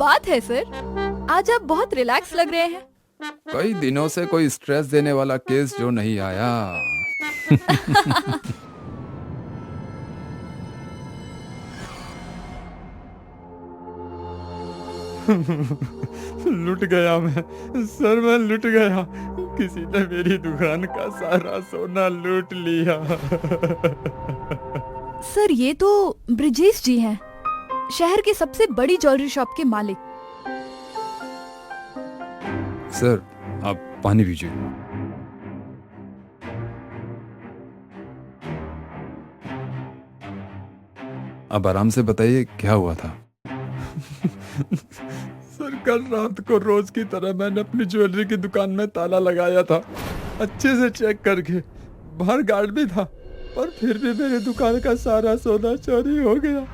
बात है सर? आज आप बहुत रिलैक्स लग रहे हैं। कई दिनों से कोई स्ट्रेस देने वाला केस जो नहीं आया। लुट गया मैं सर, मैं लुट गया। किसी ने मेरी दुकान का सारा सोना लूट लिया। सर ये तो ब्रिजेश जी हैं, शहर की सबसे बड़ी ज्वेलरी शॉप के मालिक। सर आप पानी पीजिए। अब आराम से बताइए क्या हुआ था। सर कल रात को रोज की तरह मैंने अपनी ज्वेलरी की दुकान में ताला लगाया था, अच्छे से चेक करके। बाहर गार्ड भी था, पर फिर भी मेरी दुकान का सारा सोना चोरी हो गया।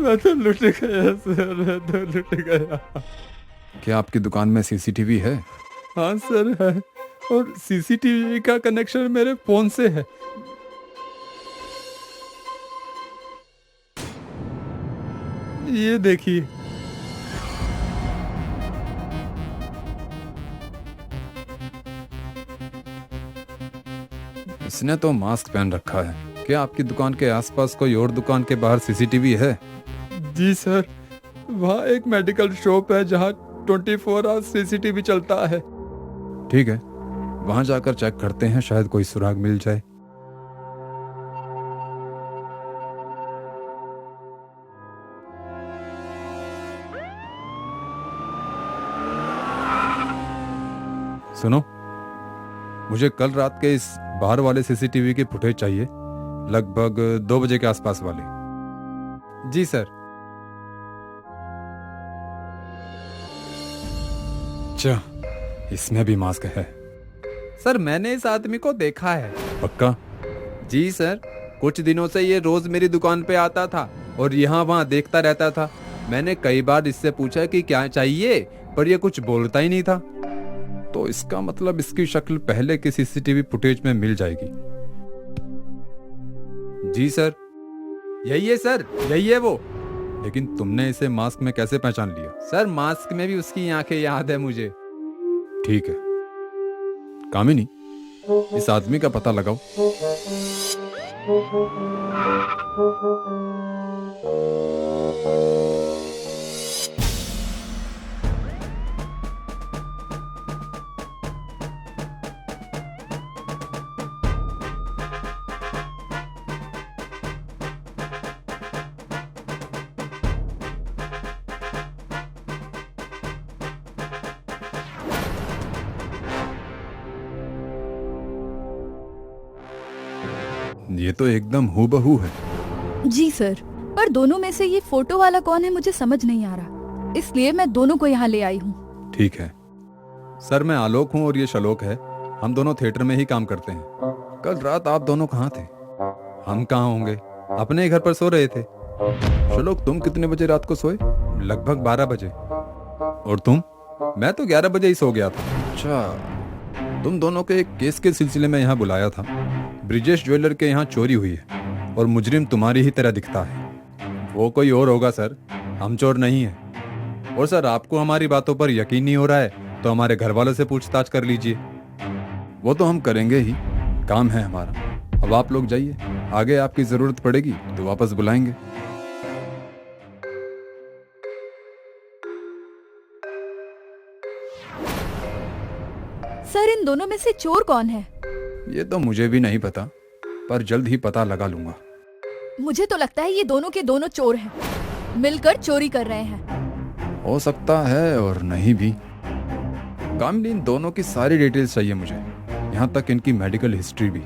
मैं तो लुट गया सर, मैं तो लुट गया। क्या आपकी दुकान में सीसीटीवी है? हाँ सर है, और सीसीटीवी का कनेक्शन मेरे फोन से है। ये देखिए। इसने तो मास्क पहन रखा है। क्या आपकी दुकान के आसपास कोई और दुकान के बाहर सीसीटीवी है? जी सर, वहाँ एक मेडिकल शॉप है जहाँ 24 आवर सीसीटीवी चलता है। ठीक है, वहां जाकर चेक करते हैं, शायद कोई सुराग मिल जाए। सुनो, मुझे कल रात के इस बाहर वाले सीसीटीवी की फुटेज चाहिए, लगभग 2 बजे के आसपास वाले। जी सर। अच्छा, इसमें भी मास्क है। सर मैंने इस आदमी को देखा है। पक्का? जी सर, कुछ दिनों से ये रोज मेरी दुकान पे आता था और यहाँ वहाँ देखता रहता था। मैंने कई बार इससे पूछा कि क्या चाहिए, पर ये कुछ बोलता ही नहीं था। तो इसका मतलब इसकी शक्ल पहले की सीसीटीवी फुटेज में मिल जाएगी। जी सर, यही है सर, यही है वो। लेकिन तुमने इसे मास्क में कैसे पहचान लिया? सर मास्क में भी उसकी आंखें याद है मुझे। ठीक है कामिनी, इस आदमी का पता लगाओ। ये तो एकदम हूबहू है। जी सर, पर दोनों में से ये फोटो वाला कौन है मुझे समझ नहीं आ रहा, इसलिए मैं दोनों को यहाँ ले आई हूँ। ठीक है सर, मैं आलोक हूँ और ये शलोक है। हम दोनों थिएटर में ही काम करते हैं। कल रात आप दोनों कहाँ थे? हम कहाँ होंगे, अपने घर पर सो रहे थे। शलोक, तुम कितने बजे रात को सोए? लगभग 12 बजे। और तुम? मैं तो 11 बजे ही सो गया था। अच्छा, तुम दोनों के एक केस के सिलसिले में यहाँ बुलाया था। ब्रिजेश ज्वेलर के यहाँ चोरी हुई है और मुजरिम तुम्हारी ही तरह दिखता है। वो कोई और होगा सर, हम चोर नहीं हैं। और सर आपको हमारी बातों पर यकीन नहीं हो रहा है तो हमारे घर वालों से पूछताछ कर लीजिए। वो तो हम करेंगे ही, काम है हमारा। अब आप लोग जाइए, आगे आपकी जरूरत पड़ेगी तो वापस बुलाएंगे। सर इन दोनों में से चोर कौन है? ये तो मुझे भी नहीं पता, पर जल्द ही पता लगा लूंगा। मुझे तो लगता है ये दोनों के दोनों चोर हैं, मिलकर चोरी कर रहे हैं। हो सकता है और नहीं भी। कामिनी, इन दोनों की सारी डिटेल्स चाहिए मुझे, यहाँ तक इनकी मेडिकल हिस्ट्री भी।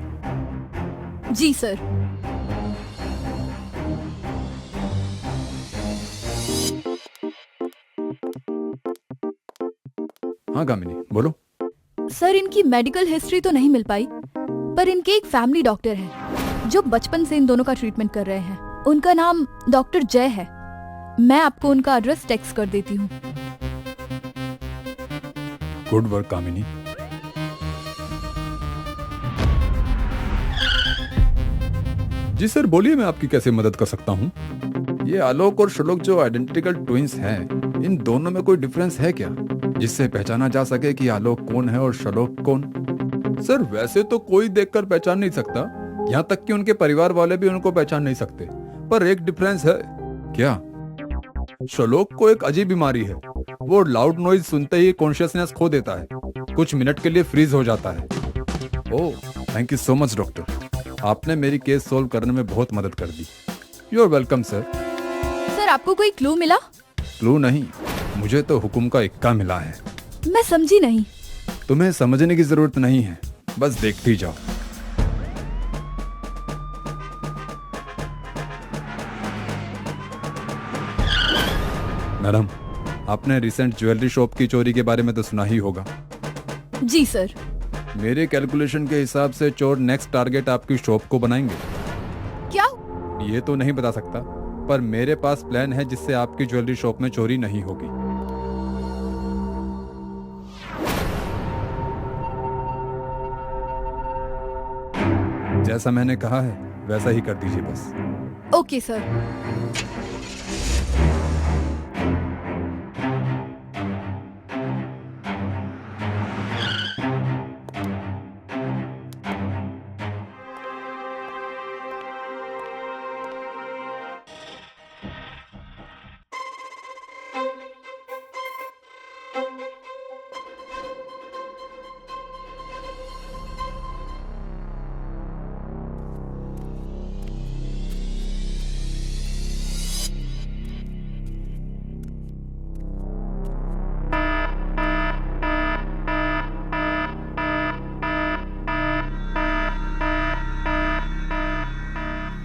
जी सर। हाँ कामिनी, बोलो। सर इनकी मेडिकल हिस्ट्री तो नहीं मिल पाई, पर इनके एक फैमिली डॉक्टर हैं जो बचपन से इन दोनों का ट्रीटमेंट कर रहे हैं। उनका नाम डॉक्टर जय है। मैं आपको उनका एड्रेस टेक्स्ट कर देती हूँ। गुड वर्क कामिनी। जी सर, बोलिए, मैं आपकी कैसे मदद कर सकता हूँ? ये आलोक और शलोक जो आइडेंटिकल ट्विंस हैं, इन दोनों में कोई डिफरेंस है क्या जिससे पहचाना जा सके कि आलोक कौन है और शलोक कौन? सर वैसे तो कोई देखकर पहचान नहीं सकता, यहाँ तक कि उनके परिवार वाले भी उनको पहचान नहीं सकते। पर एक डिफरेंस है। क्या? शलोक को एक अजीब बीमारी है। वो लाउड नॉइज सुनते ही कॉन्शियसनेस खो देता है, कुछ मिनट के लिए फ्रीज हो जाता है। Oh, thank you so much doctor, आपने मेरी केस सॉल्व करने में बहुत मदद कर दी। You are welcome sir. Sir आपको कोई क्लू मिला? क्लू नहीं, मुझे तो हुक्म का इक्का मिला है। मैं समझी नहीं। तुम्हें समझने की जरूरत नहीं है, बस देखती जाओ। मैडम, आपने रिसेंट ज्वेलरी शॉप की चोरी के बारे में तो सुना ही होगा। जी सर। मेरे कैलकुलेशन के हिसाब से चोर नेक्स्ट टारगेट आपकी शॉप को बनाएंगे। क्या? ये तो नहीं बता सकता, पर मेरे पास प्लान है जिससे आपकी ज्वेलरी शॉप में चोरी नहीं होगी। जैसा मैंने कहा है वैसा ही कर दीजिए बस। Okay sir.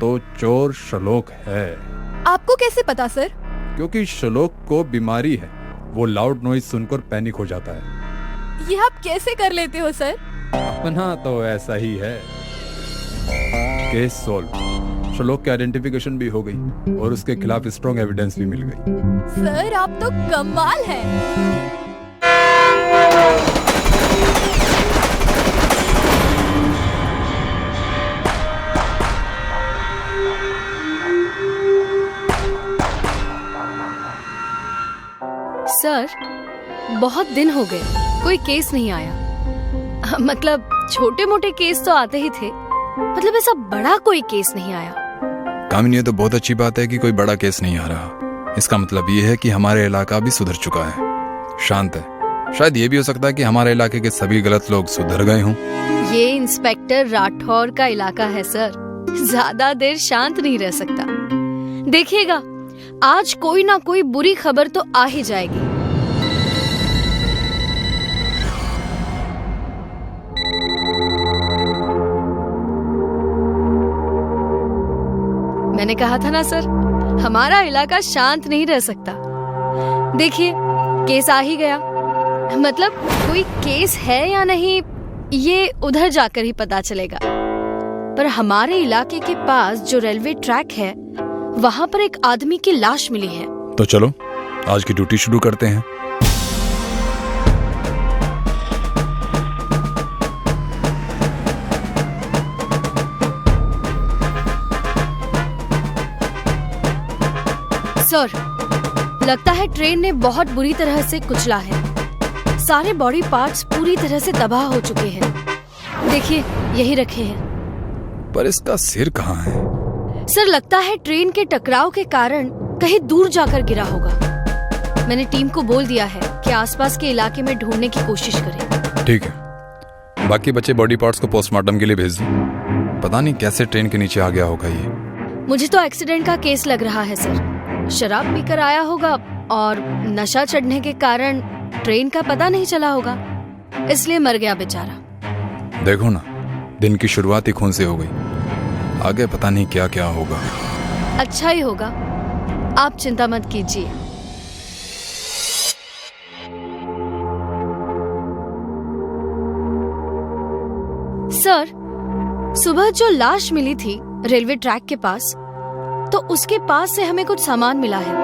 तो चोर शलोक है। आपको कैसे पता सर? क्योंकि शलोक को बीमारी है, वो लाउड नॉइज सुनकर पैनिक हो जाता है। ये आप कैसे कर लेते हो सर? अपना तो ऐसा ही है। Case solve. शलोक की आइडेंटिफिकेशन भी हो गई और उसके खिलाफ स्ट्रॉन्ग एविडेंस भी मिल गई। सर आप तो कमाल है। सर बहुत दिन हो गए, कोई केस नहीं आया। मतलब छोटे मोटे केस तो आते ही थे, मतलब ऐसा बड़ा कोई केस नहीं आया। कामिनी, ये तो बहुत अच्छी बात है कि कोई बड़ा केस नहीं आ रहा। इसका मतलब ये है कि हमारे इलाका भी सुधर चुका है, शांत है। शायद ये भी हो सकता है कि हमारे इलाके के सभी गलत लोग सुधर गए हों। ये इंस्पेक्टर राठौर का इलाका है सर, ज्यादा देर शांत नहीं रह सकता। देखिएगा आज कोई ना कोई बुरी खबर तो आ ही जाएगी। मैंने कहा था ना सर, हमारा इलाका शांत नहीं रह सकता। देखिए केस आ ही गया, मतलब कोई केस है या नहीं ये उधर जाकर ही पता चलेगा। पर हमारे इलाके के पास जो रेलवे ट्रैक है वहाँ पर एक आदमी की लाश मिली है। तो चलो आज की ड्यूटी शुरू करते हैं। सर लगता है ट्रेन ने बहुत बुरी तरह से कुचला है, सारे बॉडी पार्ट्स पूरी तरह से तबाह हो चुके हैं। देखिए यही रखे हैं। पर इसका सिर कहाँ है? सर लगता है ट्रेन के टकराव के कारण कहीं दूर जाकर गिरा होगा। मैंने टीम को बोल दिया है कि आसपास के इलाके में ढूंढने की कोशिश करें। ठीक है, बाकी बचे बॉडी पार्ट्स को पोस्टमार्टम के लिए भेज दो। पता नहीं कैसे ट्रेन के नीचे आ गया होगा ये। मुझे तो एक्सीडेंट का केस लग रहा है सर। शराब पीकर आया होगा और नशा चढ़ने के कारण ट्रेन का पता नहीं चला होगा, इसलिए मर गया बेचारा। देखो ना, दिन की शुरुआत ही खून से हो गई, आगे पता नहीं क्या क्या होगा। अच्छा ही होगा, आप चिंता मत कीजिए। सर सुबह जो लाश मिली थी रेलवे ट्रैक के पास, तो उसके पास से हमें कुछ सामान मिला है।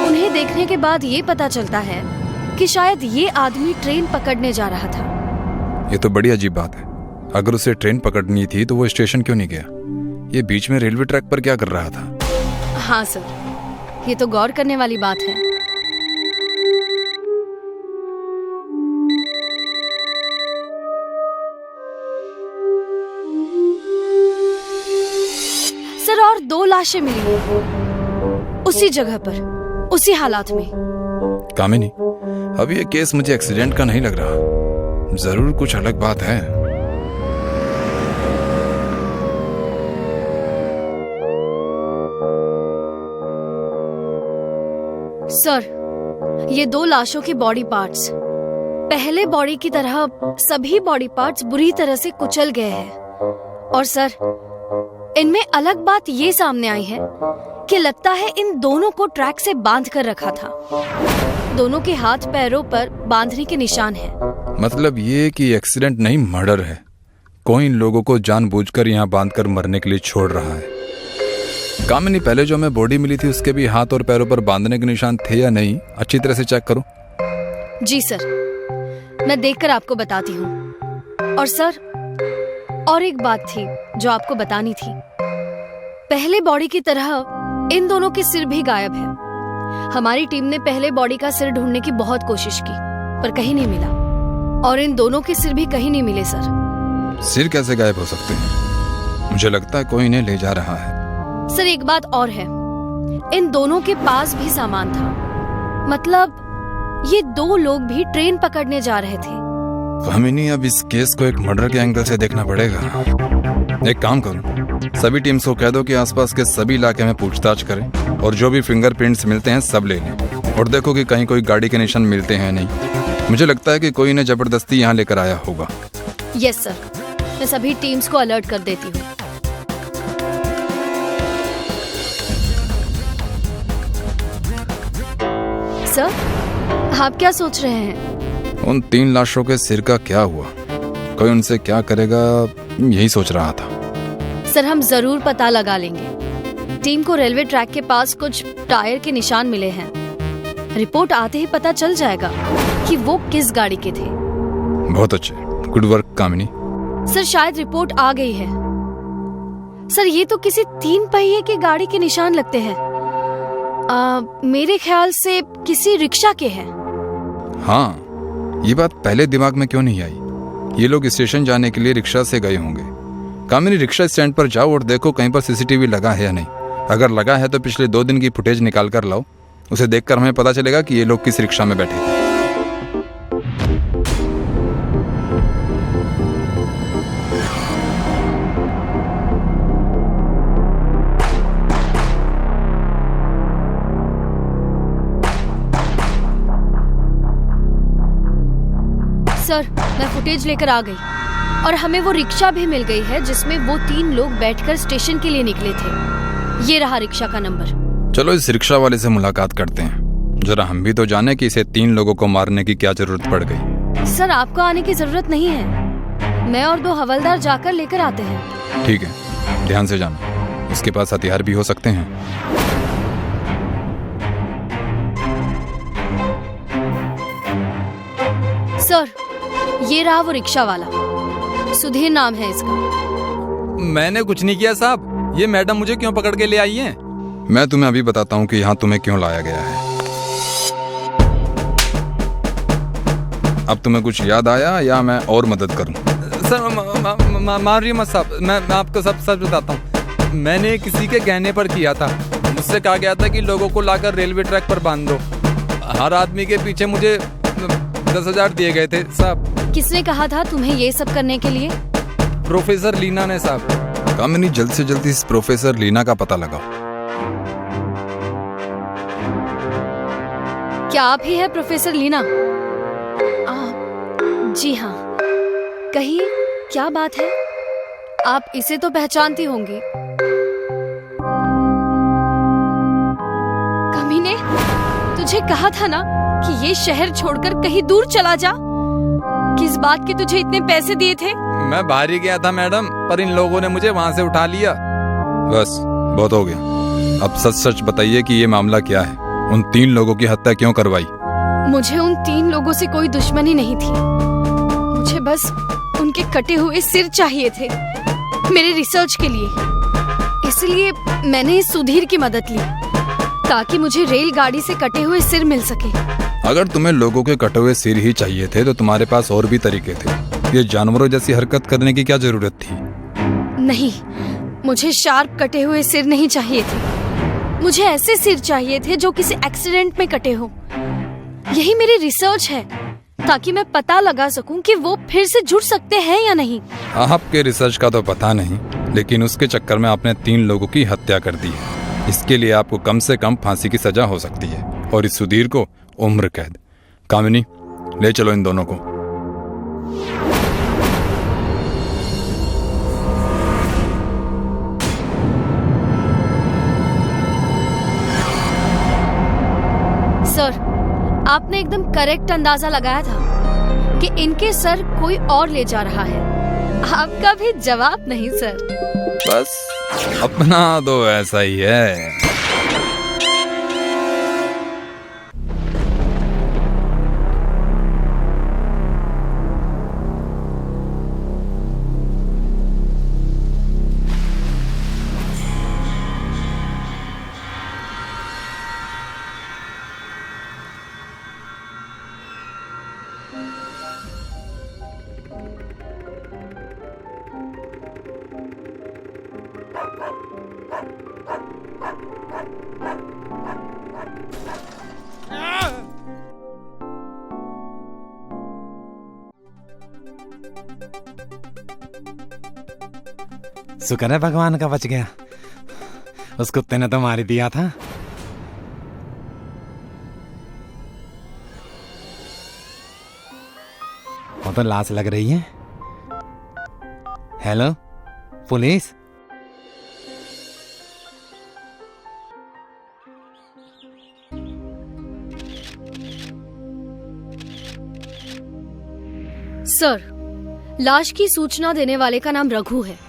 उन्हें देखने के बाद ये पता चलता है कि शायद ये आदमी ट्रेन पकड़ने जा रहा था। ये तो बड़ी अजीब बात है। अगर उसे ट्रेन पकड़नी थी तो वो स्टेशन क्यों नहीं गया? ये बीच में रेलवे ट्रैक पर क्या कर रहा था? हाँ सर, ये तो गौर करने वाली बात है। लाशें मिली उसी जगह पर, उसी हालात में। कामिनी, अब ये केस मुझे एक्सीडेंट का नहीं लग रहा, जरूर कुछ अलग बात है। सर, ये 2 लाशों के बॉडी पार्ट्स पहले बॉडी की तरह सभी बॉडी पार्ट्स बुरी तरह से कुचल गए हैं। और सर, इनमें अलग बात ये सामने आई है कि लगता है इन दोनों को ट्रैक से बांध कर रखा था। दोनों के हाथ पैरों पर बांधने के निशान हैं। मतलब ये कि एक्सीडेंट नहीं, मर्डर है। कोई इन लोगों को जानबूझकर यहाँ बांधकर मरने के लिए छोड़ रहा है। कामिनी, पहले जो हमें बॉडी मिली थी उसके भी हाथ और पैरों पर बांधने के निशान थे या नहीं, अच्छी तरह से चेक करो। जी सर, मैं देखकर आपको बताती हूँ। और सर, और एक बात थी जो आपको बतानी थी। पहले बॉडी की तरह इन दोनों के सिर भी गायब है। हमारी टीम ने पहले बॉडी का सिर ढूंढने की बहुत कोशिश की, पर कहीं नहीं मिला। और इन दोनों के सिर भी कहीं नहीं मिले सर। सिर कैसे गायब हो सकते हैं? मुझे लगता है कोई इन्हें ले जा रहा है। सर, एक बात और है, इन दोनों के पास भी सामान था। मतलब ये 2 लोग भी ट्रेन पकड़ने जा रहे थे। कामिनी, अब इस केस को एक मर्डर के एंगल से देखना पड़ेगा। एक काम करो, सभी टीम्स को कह दो कि आसपास के सभी इलाके में पूछताछ करें और जो भी फिंगरप्रिंट्स मिलते हैं सब ले लें। और देखो कि कहीं कोई गाड़ी के निशान मिलते हैं नहीं। मुझे लगता है कि कोई इन्हें जबरदस्ती यहाँ लेकर आया होगा। यस सर, मैं सभी टीम्स को अलर्ट कर देती हूँ। सर, आप क्या सोच रहे हैं? उन 3 लाशों के सिर का क्या हुआ? कोई उनसे क्या करेगा, यही सोच रहा था। सर, हम जरूर पता लगा लेंगे। टीम को रेलवे ट्रैक के पास कुछ टायर के निशान मिले हैं। रिपोर्ट आते ही पता चल जाएगा कि वो किस गाड़ी के थे। बहुत अच्छे, गुड वर्क कामिनी। सर, शायद रिपोर्ट आ गई है। सर, ये तो किसी 3 पहिए की गाड़ी के निशान लगते हैं। मेरे ख्याल से किसी रिक्शा के हैं। हाँ, ये बात पहले दिमाग में क्यों नहीं आई? ये लोग स्टेशन जाने के लिए रिक्शा से गए होंगे। कामिनी, रिक्शा स्टैंड पर जाओ और देखो कहीं पर सीसीटीवी लगा है या नहीं। अगर लगा है तो पिछले 2 दिन की फुटेज निकाल कर लाओ। उसे देखकर हमें पता चलेगा कि ये लोग किस रिक्शा में बैठे थे। सर, मैं फुटेज लेकर आ गई और हमें वो रिक्शा भी मिल गई है जिसमें वो 3 लोग बैठकर स्टेशन के लिए निकले थे। ये रहा रिक्शा का नंबर। चलो इस रिक्शा वाले से मुलाकात करते हैं, जरा हम भी तो जाने कि इसे 3 लोगों को मारने की क्या जरूरत पड़ गई। सर, आपको आने की जरूरत नहीं है। मैं और 2 हवलदार जाकर लेकर आते हैं। ठीक है, ध्यान से जाना, इसके पास हथियार भी हो सकते हैं। सर, ये रहा वो रिक्शा वाला। सुधीर नाम है इसका। मैंने कुछ नहीं किया साहब, ये मैडम मुझे क्यों पकड़ के ले आई हैं? मैं तुम्हें अभी बताता हूँ कि यहाँ तुम्हें क्यों लाया गया है। अब तुम्हें कुछ याद आया या मैं और मदद करूँ? सर, मारिए मत साहब, मैं आपको सब सच बताता हूँ। मैंने किसी के कहने पर किया था। मुझसे कहा गया था कि लोगों को लाकर रेलवे ट्रैक पर बांध दो। हर आदमी के पीछे मुझे 10,000 दिए गए थे साहब। किसने कहा था तुम्हें ये सब करने के लिए? प्रोफेसर लीना ने साहब। कामिनी, जल्द से जल्द इस प्रोफेसर लीना का पता लगाओ। क्या आप ही है प्रोफेसर लीना? जी हाँ। कहिए, क्या बात है? आप इसे तो पहचानती होंगी। कमीने, तुझे कहा था ना कि ये शहर छोड़कर कहीं दूर चला जा। किस बात के तुझे इतने पैसे दिए थे? मैं बाहर ही गया था मैडम, पर इन लोगों ने मुझे वहाँ से उठा लिया। बस बहुत हो गया। अब सच सच बताइए कि ये मामला क्या है? उन 3 लोगों की हत्या क्यों करवाई? मुझे उन 3 लोगों से कोई दुश्मनी नहीं थी। मुझे बस उनके कटे हुए सिर चाहिए थे मेरे रिसर्च के लिए। इसलिए मैंने सुधीर की मदद ली ताकि मुझे रेलगाड़ी से कटे हुए सिर मिल सके। अगर तुम्हें लोगों के कटे हुए सिर ही चाहिए थे तो तुम्हारे पास और भी तरीके थे। ये जानवरों जैसी हरकत करने की क्या जरूरत थी? नहीं, मुझे शार्प कटे हुए सिर नहीं चाहिए थे। मुझे ऐसे सिर चाहिए थे जो किसी एक्सीडेंट में कटे हो। यही मेरी रिसर्च है, ताकि मैं पता लगा सकूं कि वो फिर से जुड़ सकते हैं या नहीं। आपके रिसर्च का तो पता नहीं, लेकिन उसके चक्कर में आपने 3 लोगों की हत्या कर दी है। इसके लिए आपको कम से कम फांसी की सजा हो सकती है और इस सुधीर को उम्र कैद। कामिनी, ले चलो इन दोनों को। सर, आपने एकदम करेक्ट अंदाजा लगाया था कि इनके सर कोई और ले जा रहा है। आपका भी जवाब नहीं सर। बस अपना तो ऐसा ही है। शुक्र है भगवान का बच गया। उस कुत्ते ने तो मार ही दिया था। वो तो लाश लग रही है। Hello police. सर, लाश की सूचना देने वाले का नाम रघु है।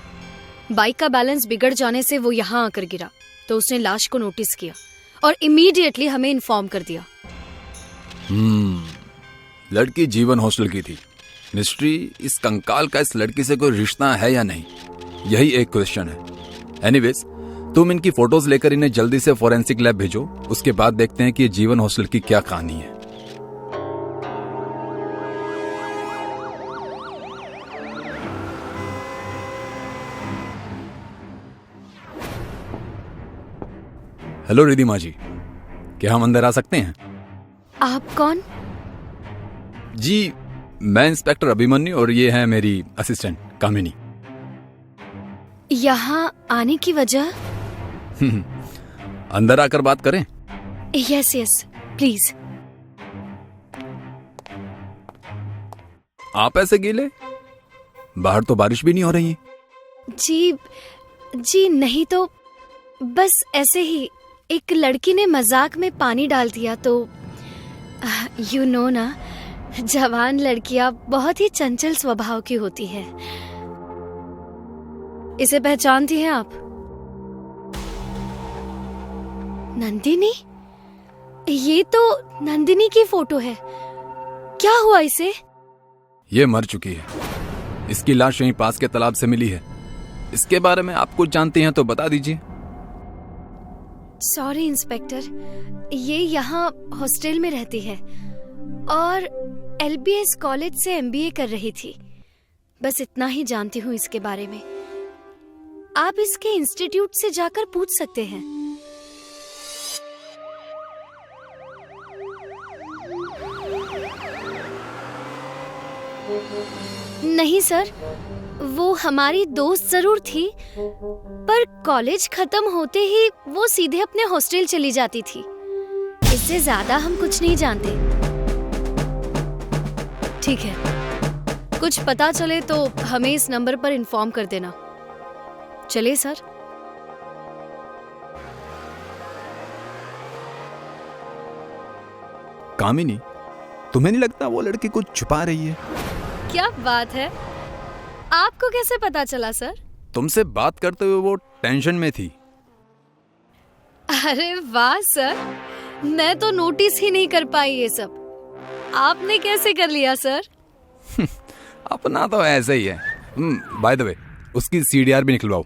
बाइक का बैलेंस बिगड़ जाने से वो यहाँ आकर गिरा, तो उसने लाश को नोटिस किया और इमीडिएटली हमें इन्फॉर्म कर दिया। लड़की जीवन हॉस्टल की थी। मिस्ट्री, इस कंकाल का इस लड़की से कोई रिश्ता है या नहीं, यही एक क्वेश्चन है। एनीवेज, तुम इनकी फोटोज लेकर इन्हें जल्दी से फॉरेंसिक लैब भेजो। उसके बाद देखते हैं कि ये जीवन हॉस्टल की क्या कहानी है। हेलो रिधिमा जी, क्या हम अंदर आ सकते हैं? आप कौन? जी, मैं इंस्पेक्टर अभिमन्यु और ये है मेरी असिस्टेंट कामिनी। यहाँ आने की वजह? अंदर आकर बात करें? Yes yes please. आप ऐसे गीले? बाहर तो बारिश भी नहीं हो रही है। जी नहीं, तो बस ऐसे ही एक लड़की ने मजाक में पानी डाल दिया, तो यू नो ना, जवान लड़कियां बहुत ही चंचल स्वभाव की होती है। इसे पहचानती हैं आप? नंदिनी? ये तो नंदिनी की फोटो है। क्या हुआ इसे? ये मर चुकी है। इसकी लाश यहीं पास के तालाब से मिली है। इसके बारे में आप कुछ जानते हैं तो बता दीजिए। सॉरी इंस्पेक्टर, ये यहाँ हॉस्टल में रहती है और LBS कॉलेज से MBA कर रही थी। बस इतना ही जानती हूँ इसके बारे में। आप इसके इंस्टीट्यूट से जाकर पूछ सकते हैं। नहीं सर, वो हमारी दोस्त जरूर थी, पर कॉलेज खत्म होते ही वो सीधे अपने हॉस्टल चली जाती थी। इससे ज्यादा हम कुछ नहीं जानते। ठीक है, कुछ पता चले तो हमें इस नंबर पर इन्फॉर्म कर देना। चलिए सर। कामिनी, तुम्हें नहीं लगता वो लड़की कुछ छुपा रही है? क्या बात है, आपको कैसे पता चला सर? तुमसे बात करते हुए वो टेंशन में थी। अरे वाह सर, मैं तो नोटिस ही नहीं कर पाई ये सब। आपने कैसे कर लिया सर? अपना तो ऐसा ही है। बाय द वे, उसकी CDR भी निकलवाओ।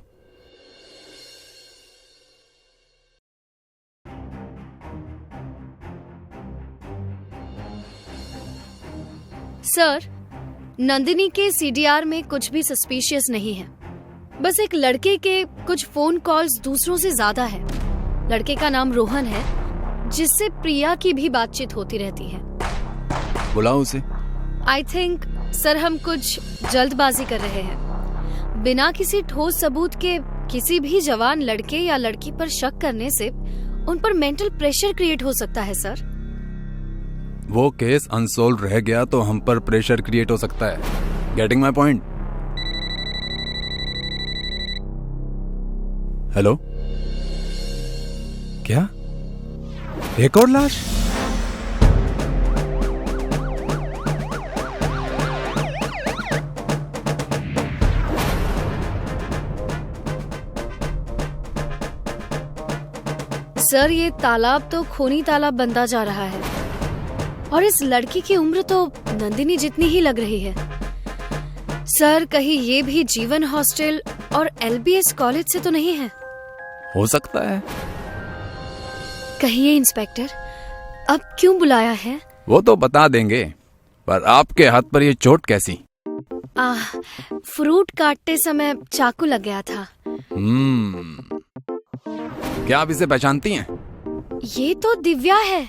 सर, नंदिनी के CDR में कुछ भी सस्पिशियस नहीं है। बस एक लड़के के कुछ फोन कॉल्स दूसरों से ज्यादा है। लड़के का नाम रोहन है, जिससे प्रिया की भी बातचीत होती रहती है। बुलाओ उसे। आई थिंक सर हम कुछ जल्दबाजी कर रहे हैं। बिना किसी ठोस सबूत के किसी भी जवान लड़के या लड़की पर शक करने से उन पर मेंटल प्रेशर क्रिएट हो सकता है सर। वो केस अनसोल्व रह गया तो हम पर प्रेशर क्रिएट हो सकता है। Getting my point? हेलो, क्या एक और लाश? सर ये तालाब तो खूनी तालाब बनता जा रहा है और इस लड़की की उम्र तो नंदिनी जितनी ही लग रही है। सर कहीं ये भी जीवन हॉस्टल और LBS कॉलेज से तो नहीं है? हो सकता है। कहिए इंस्पेक्टर, अब क्यों बुलाया है? वो तो बता देंगे, पर आपके हाथ पर ये चोट कैसी? फ्रूट काटते समय चाकू लग गया था। क्या आप इसे पहचानती हैं? ये तो दिव्या है,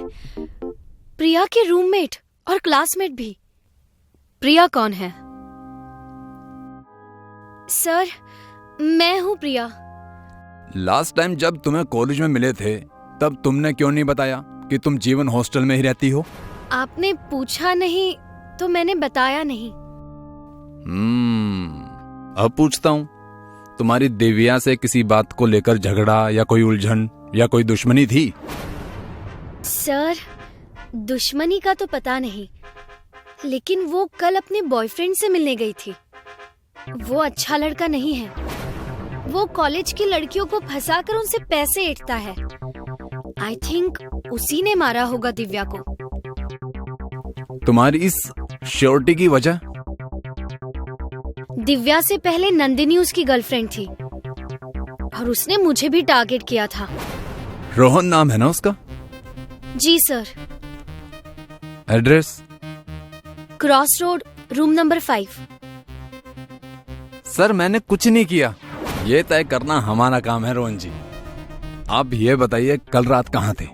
प्रिया की रूममेट और क्लासमेट भी। प्रिया कौन है? सर मैं हूँ प्रिया। लास्ट टाइम जब तुम्हें कॉलेज में मिले थे तब तुमने क्यों नहीं बताया कि तुम जीवन हॉस्टल में ही रहती हो? आपने पूछा नहीं तो मैंने बताया नहीं। अब पूछता हूँ, तुम्हारी दिव्या से किसी बात को लेकर झगड़ा या कोई उलझन या कोई दुश्मनी थी? सर दुश्मनी का तो पता नहीं, लेकिन वो कल अपने बॉयफ्रेंड से मिलने गई थी। वो अच्छा लड़का नहीं है। वो कॉलेज की लड़कियों को फंसाकर उनसे पैसे ऐंठता है। आई थिंक उसी ने मारा होगा दिव्या को। तुम्हारी इस श्योरिटी की वजह? दिव्या से पहले नंदिनी उसकी गर्लफ्रेंड थी और उसने मुझे भी टारगेट किया था। रोहन नाम है ना उसका? जी sir. Address? Cross road, room number 5। Sir मैंने कुछ नहीं किया, ये तय करना हमारा काम है रोहन जी। आप ये बताइए कल रात कहाँ थे?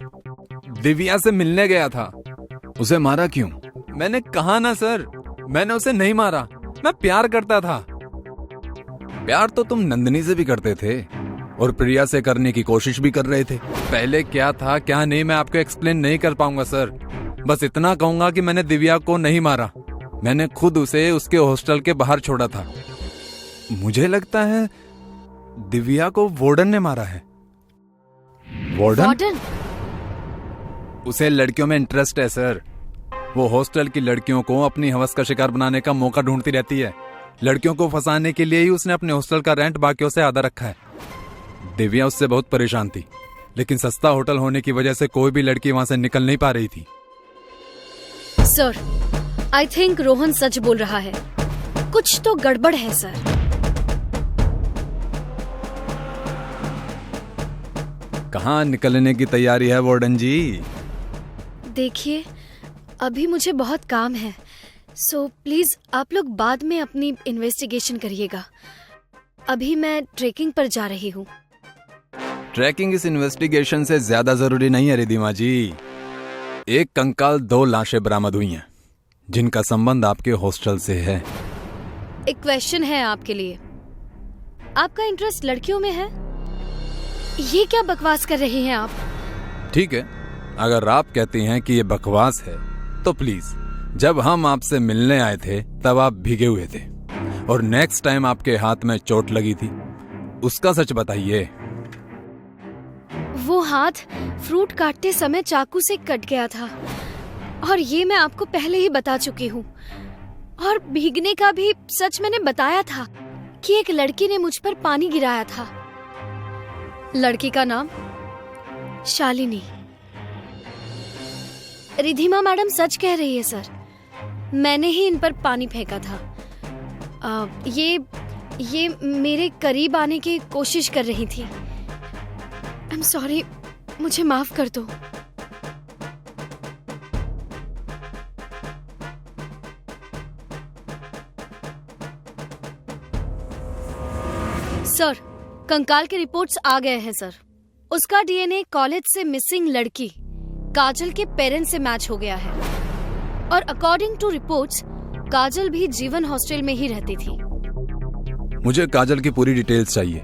दिव्या से मिलने गया था, उसे मारा क्यों? मैंने कहा ना सर, मैंने उसे नहीं मारा, मैं प्यार करता था। प्यार तो तुम नंदिनी से भी करते थे और प्रिया से करने की कोशिश भी कर रहे थे। पहले क्या था क्या नहीं मैं आपको एक्सप्लेन नहीं कर पाऊंगा सर। बस इतना कहूंगा कि मैंने दिव्या को नहीं मारा, मैंने खुद उसे उसके हॉस्टल के बाहर छोड़ा था। मुझे लगता है दिव्या को वार्डन ने मारा है। वार्डन? उसे लड़कियों में इंटरेस्ट है सर। वो हॉस्टल की लड़कियों को अपनी हवस का शिकार बनाने का मौका ढूंढती रहती है। लड़कियों को फंसाने के लिए ही उसने अपने हॉस्टल का रेंट बाकियों से आधा रखा है। दिव्या उससे बहुत परेशान थी, लेकिन सस्ता होटल होने की वजह से कोई भी लड़की वहां से निकल नहीं पा रही थी। सर आई थिंक रोहन सच बोल रहा है, कुछ तो गड़बड़ है सर। कहाँ निकलने की तैयारी है वार्डन जी? देखिए अभी मुझे बहुत काम है, सो प्लीज आप लोग बाद में अपनी इन्वेस्टिगेशन करिएगा। अभी मैं ट्रेकिंग पर जा रही हूँ। ट्रैकिंग इस इन्वेस्टिगेशन से ज्यादा जरूरी नहीं है रिधिमा जी। एक कंकाल 2 लाशें बरामद हुई हैं जिनका संबंध आपके हॉस्टल से है। एक क्वेश्चन है आपके लिए, आपका इंटरेस्ट लड़कियों में है? ये क्या बकवास कर रही हैं आप? ठीक है, अगर आप कहती हैं कि ये बकवास है तो प्लीज, जब हम आपसे मिलने आए थे तब आप भीगे हुए थे और नेक्स्ट टाइम आपके हाथ में चोट लगी थी, उसका सच बताइए। वो हाथ फ्रूट काटते समय चाकू से कट गया था और ये मैं आपको पहले ही बता चुकी हूँ। और भीगने का भी सच मैंने बताया था कि एक लड़की ने मुझ पर पानी गिराया था। लड़की का नाम शालिनी। रिधिमा मैडम सच कह रही है सर, मैंने ही इन पर पानी फेंका था। ये मेरे करीब आने की कोशिश कर रही थी। आई एम सॉरी, मुझे माफ कर दो। सर, कंकाल के रिपोर्ट्स आ गए हैं सर। उसका डीएनए कॉलेज से मिसिंग लड़की काजल के पेरेंट्स से मैच हो गया है और अकॉर्डिंग टू रिपोर्ट्स काजल भी जीवन हॉस्टल में ही रहती थी। मुझे काजल की पूरी डिटेल्स चाहिए।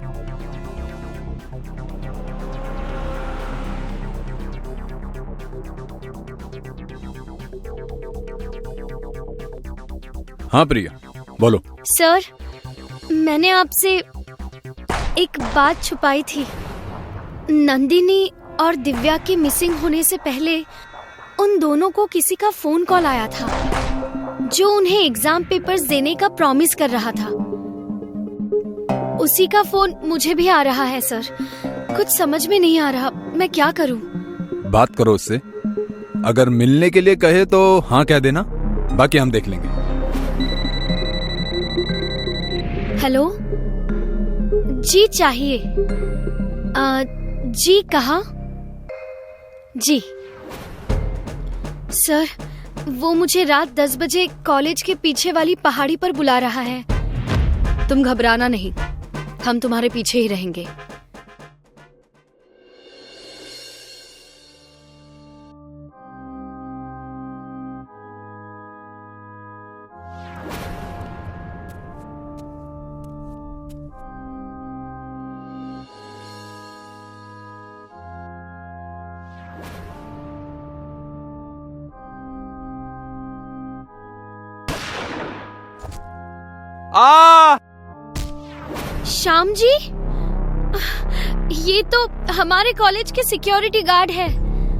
हाँ प्रिया, बोलो। सर, मैंने आपसे एक बात छुपाई थी। नंदिनी और दिव्या के मिसिंग होने से पहले उन दोनों को किसी का फोन कॉल आया था जो उन्हें एग्जाम पेपर्स देने का प्रॉमिस कर रहा था। उसी का फोन मुझे भी आ रहा है सर। कुछ समझ में नहीं आ रहा, मैं क्या करूं? बात करो उससे। अगर मिलने के लिए कहे तो हाँ कह देना, बाकी हम देख लेंगे। हेलो जी, चाहिए। जी कहाँ? जी सर, वो मुझे रात 10 बजे कॉलेज के पीछे वाली पहाड़ी पर बुला रहा है। तुम घबराना नहीं, हम तुम्हारे पीछे ही रहेंगे। श्याम जी, ये तो हमारे कॉलेज के सिक्योरिटी गार्ड है।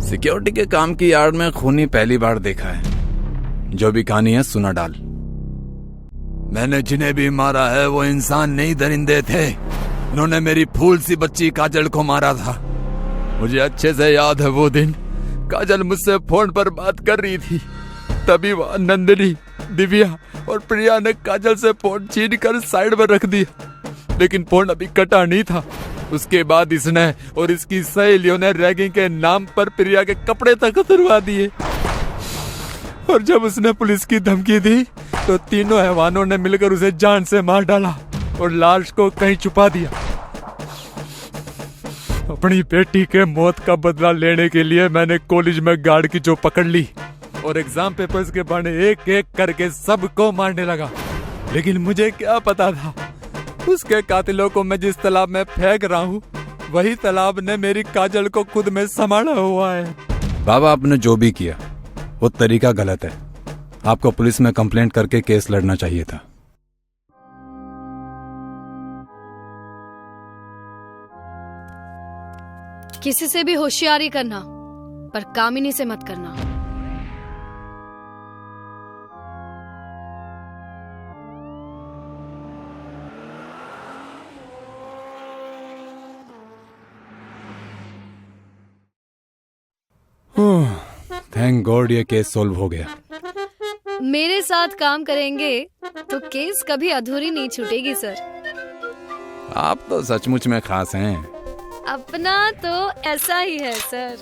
सिक्योरिटी के काम की आड़ में खूनी पहली बार देखा है। जो भी कहानी है सुना डाल। मैंने जिन्हें भी मारा है वो इंसान नहीं, दरिंदे थे। उन्होंने मेरी फूल सी बच्ची काजल को मारा था। मुझे अच्छे से याद है वो दिन। काजल मुझसे फोन पर बात कर रही थी, तभी वह नंदिनी, दिव्या और प्रिया ने काजल से फोन छीन कर साइड में रख दिया, लेकिन फोन अभी कटा नहीं था। उसके बाद इसने और इसकी सहेलियों ने रैगिंग के नाम पर प्रिया के कपड़े तक उतरवा दिए। और जब उसने पुलिस की धमकी दी तो तीनों हैवानों ने मिलकर उसे जान से मार डाला और लाश को कहीं छुपा दिया। अपनी बेटी के मौत का बदला लेने के लिए मैंने कॉलेज में गार्ड की जो पकड़ ली और एग्जाम पेपर्स के बहाने एक एक करके सबको मारने लगा। लेकिन मुझे क्या पता था, उसके कातिलों को मैं जिस तालाब में फेंक रहा हूँ वही तालाब ने मेरी काजल को खुद में संभाला हुआ है। बाबा, आपने जो भी किया वो तरीका गलत है। आपको पुलिस में कंप्लेंट करके केस लड़ना चाहिए था। किसी से भी होशियारी करना, पर कामिनी से मत करना। थैंक गॉड ये केस सॉल्व हो गया। मेरे साथ काम करेंगे तो केस कभी अधूरी नहीं छूटेगी सर। आप तो सचमुच में खास हैं। अपना तो ऐसा ही है सर।